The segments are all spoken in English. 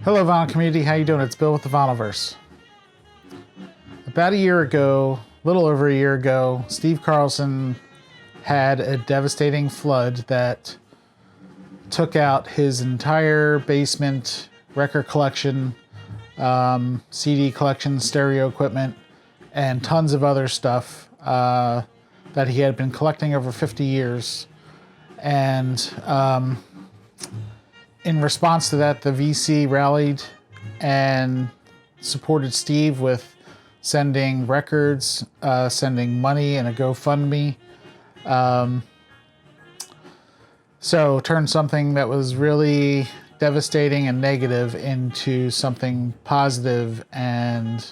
Hello, Vinyl community. How you doing? It's Bill with the Vinylverse. About a year ago, a little over a year ago, Steve Carlson had a devastating flood that took out his entire basement, record collection, CD collection, stereo equipment, and tons of other stuff that he had been collecting over 50 years. And in response to that, the VC rallied and supported Steve with sending records, sending money, and a GoFundMe. So turned something that was really devastating and negative into something positive and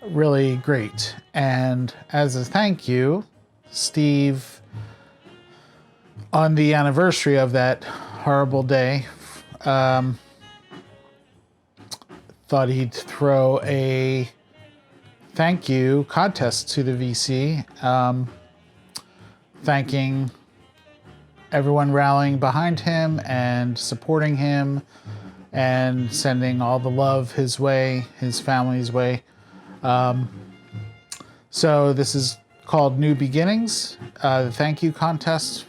really great. And as a thank you, Steve, on the anniversary of that horrible day, thought he'd throw a thank you contest to the VC, thanking everyone rallying behind him and supporting him and sending all the love his way, his family's way. So this is called New Beginnings, the thank you contest.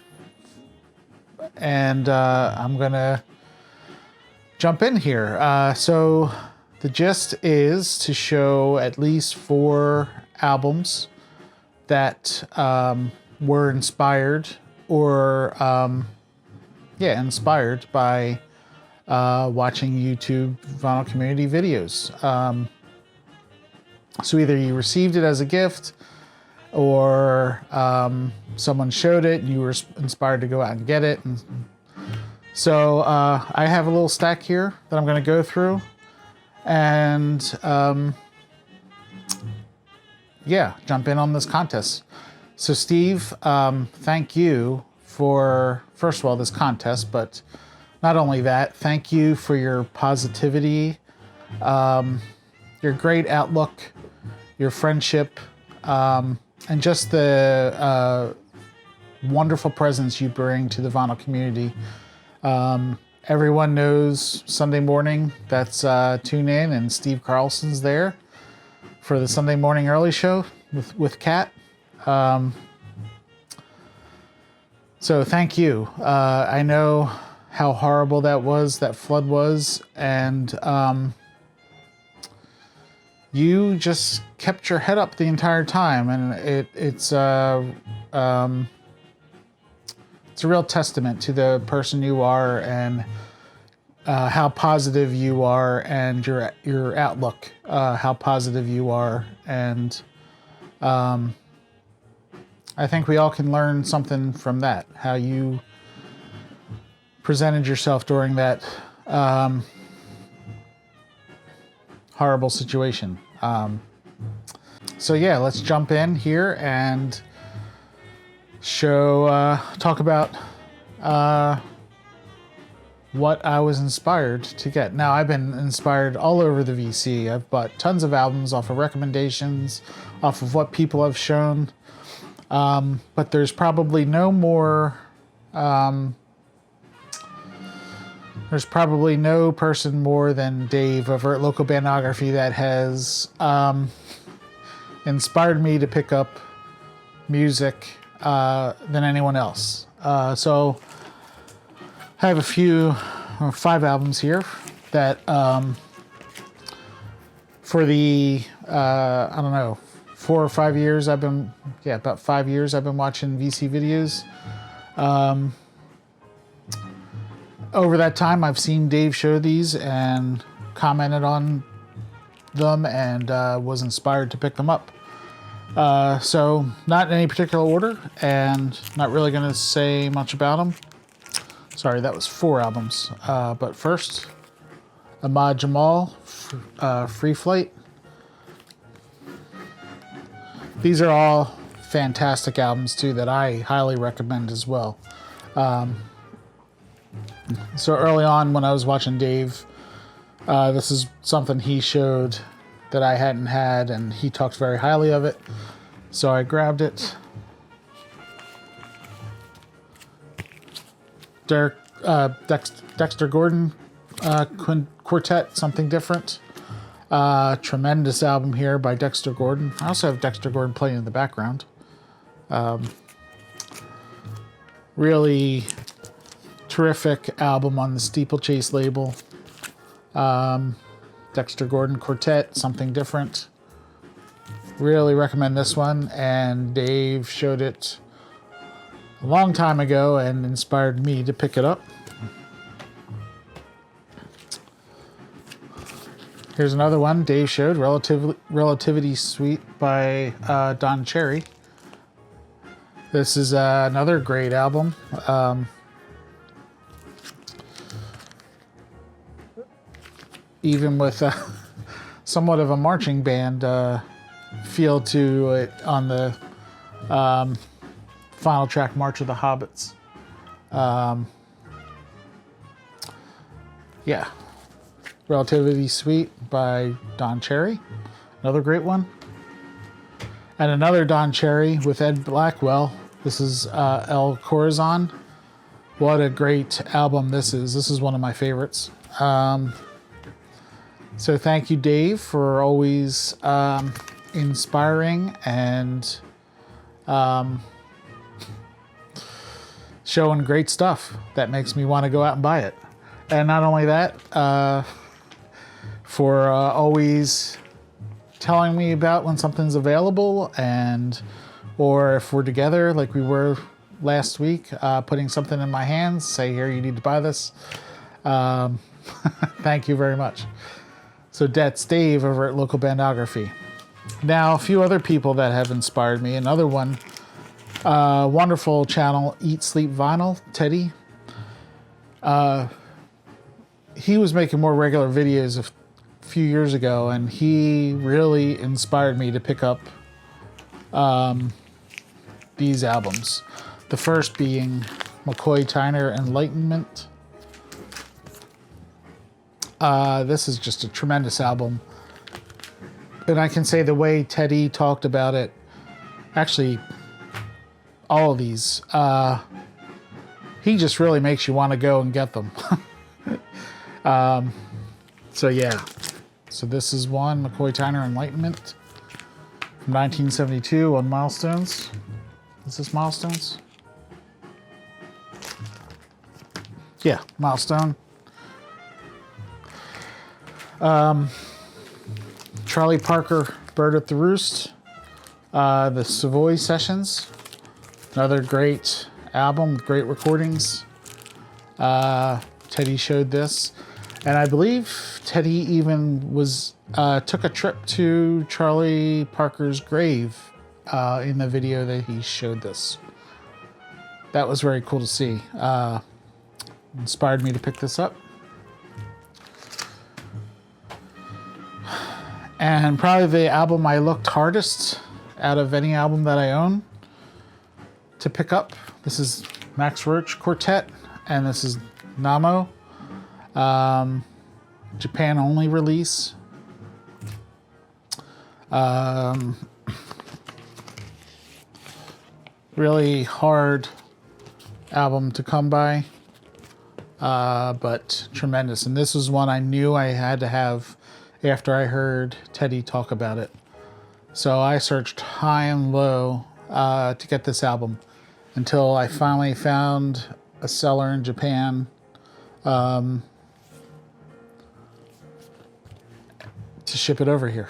And I'm gonna jump in here. So the gist is to show at least 4 albums that were inspired or inspired by watching YouTube vinyl community videos. So either you received it as a gift, or someone showed it and you were inspired to go out and get it. And so I have a little stack here that I'm going to go through, and jump in on this contest. So Steve, thank you for, first of all, this contest, but not only that, thank you for your positivity, your great outlook, your friendship, and just the wonderful presence you bring to the vinyl community. Everyone knows Sunday morning, that's Tune In, and Steve Carlson's there for the Sunday morning early show with Kat. So thank you. I know how horrible that flood was, and you just kept your head up the entire time, and it's a real testament to the person you are and how positive you are, and your outlook, how positive you are, and I think we all can learn something from that, how you presented yourself during that horrible situation. So yeah, let's jump in here and talk about what I was inspired to get. Now, I've been inspired all over the VC. I've bought tons of albums off of recommendations, off of what people have shown, but there's probably no more there's probably no person more than Dave over at Local Bandography that has inspired me to pick up music than anyone else. So I have 5 albums here that for the, 4 or 5 years about 5 years I've been watching VC videos. Over that time, I've seen Dave show these and commented on them, and was inspired to pick them up. So not in any particular order, and not really going to say much about them. Sorry, that was 4 albums. But first, Ahmad Jamal, Free Flight. These are all fantastic albums too that I highly recommend as well. So early on when I was watching Dave, this is something he showed that I hadn't had, and he talked very highly of it. So I grabbed it. Dexter Gordon, Quartet, Something Different. Tremendous album here by Dexter Gordon. I also have Dexter Gordon playing in the background. Really terrific album on the Steeplechase label. Dexter Gordon Quartet, Something Different. Really recommend this one, and Dave showed it a long time ago and inspired me to pick it up. Here's another one Dave showed, Relativity Suite by Don Cherry. This is another great album. Even with somewhat of a marching band feel to it on the final track, March of the Hobbits. Yeah. Relativity Suite by Don Cherry. Another great one. And another Don Cherry with Ed Blackwell. This is El Corazon. What a great album this is. This is one of my favorites. So thank you, Dave, for always inspiring and showing great stuff that makes me want to go out and buy it. And not only that, for always telling me about when something's available, and or if we're together like we were last week, putting something in my hands, say, here, you need to buy this. Thank you very much. So that's Dave over at Local Bandography. Now, a few other people that have inspired me. Another one, wonderful channel, Eat Sleep Vinyl, Teddy. He was making more regular videos a few years ago, and he really inspired me to pick up these albums. The first being McCoy Tyner Enlightenment. This is just a tremendous album. And I can say the way Teddy talked about it, actually, all of these, he just really makes you want to go and get them. So yeah. So this is one, McCoy Tyner Enlightenment from 1972 on Milestones. Is this Milestones? Yeah, Milestone. Charlie Parker, Bird at the Roost. The Savoy Sessions. Another great album with great recordings. Teddy showed this. And I believe Teddy even took a trip to Charlie Parker's grave in the video that he showed this. That was very cool to see. Inspired me to pick this up. And probably the album I looked hardest out of any album that I own to pick up. This is Max Roach Quartet, and this is Namo. Japan only release. Really hard album to come by, but tremendous. And this was one I knew I had to have after I heard Teddy talk about it. So I searched high and low to get this album until I finally found a seller in Japan to ship it over here.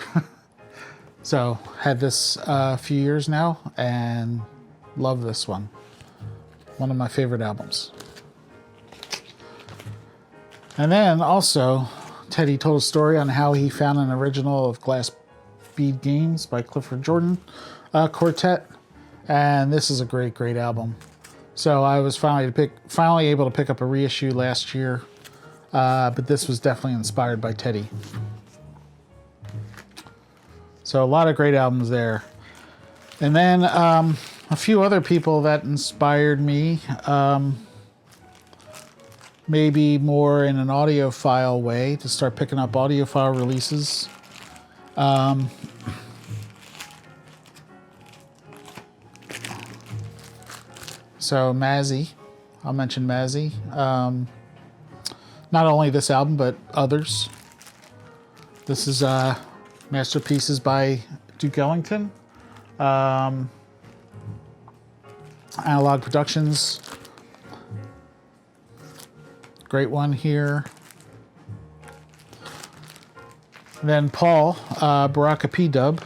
So had this a few years now and love this one. One of my favorite albums. And then also Teddy told a story on how he found an original of Glass Bead Games by Clifford Jordan Quartet, and this is a great album. So I was finally able to pick up a reissue last year, but this was definitely inspired by Teddy. So a lot of great albums there. And then a few other people that inspired me, maybe more in an audiophile way, to start picking up audiophile releases. So Mazzy, I'll mention Mazzy. not only this album, but others. This is Masterpieces by Duke Ellington. Analog Productions. Great one here. Then Paul, Baraka P-Dub.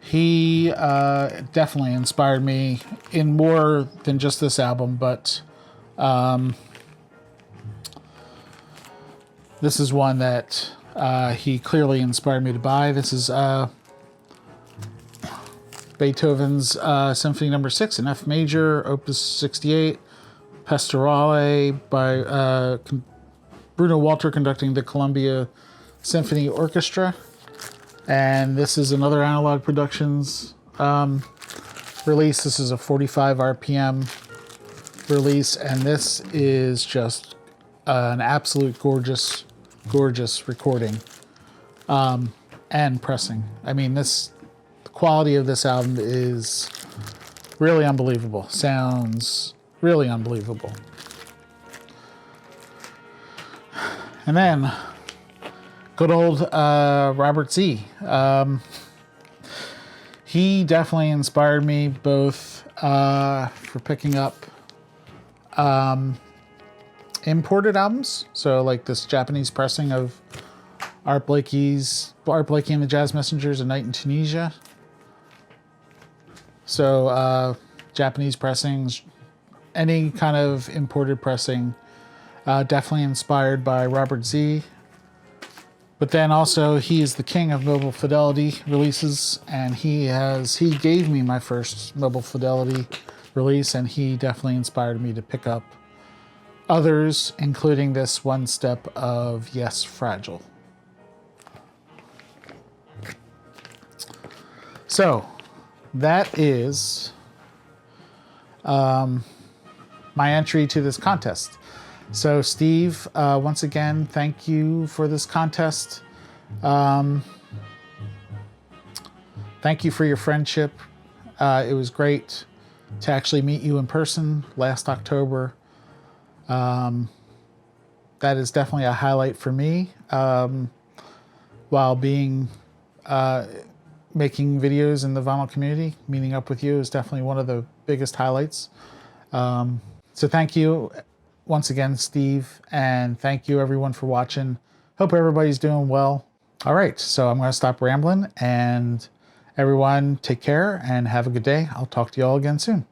He definitely inspired me in more than just this album, but this is one that he clearly inspired me to buy. This is Beethoven's Symphony No. 6 in F major, Opus 68, Pastorale by Bruno Walter conducting the Columbia Symphony Orchestra. And this is another Analog Productions release. This is a 45 RPM release, and this is just an absolute gorgeous recording and pressing. I mean, the quality of this album is really unbelievable. Sounds really unbelievable. And then good old Robert Z. He definitely inspired me both for picking up imported albums. So like this Japanese pressing of Art Blakey and the Jazz Messengers, A Night in Tunisia. So Japanese pressings, any kind of imported pressing, definitely inspired by Robert Z. But then also he is the king of Mobile Fidelity releases, and he gave me my first Mobile Fidelity release, and he definitely inspired me to pick up others, including this one step of Yes, Fragile. So that is my entry to this contest. So Steve, once again, thank you for this contest. Thank you for your friendship. It was great to actually meet you in person last October. That is definitely a highlight for me. While making videos in the vinyl community, meeting up with you is definitely one of the biggest highlights. So thank you once again, Steve, and thank you everyone for watching. Hope everybody's doing well. All right, so I'm going to stop rambling, and everyone take care and have a good day. I'll talk to you all again soon.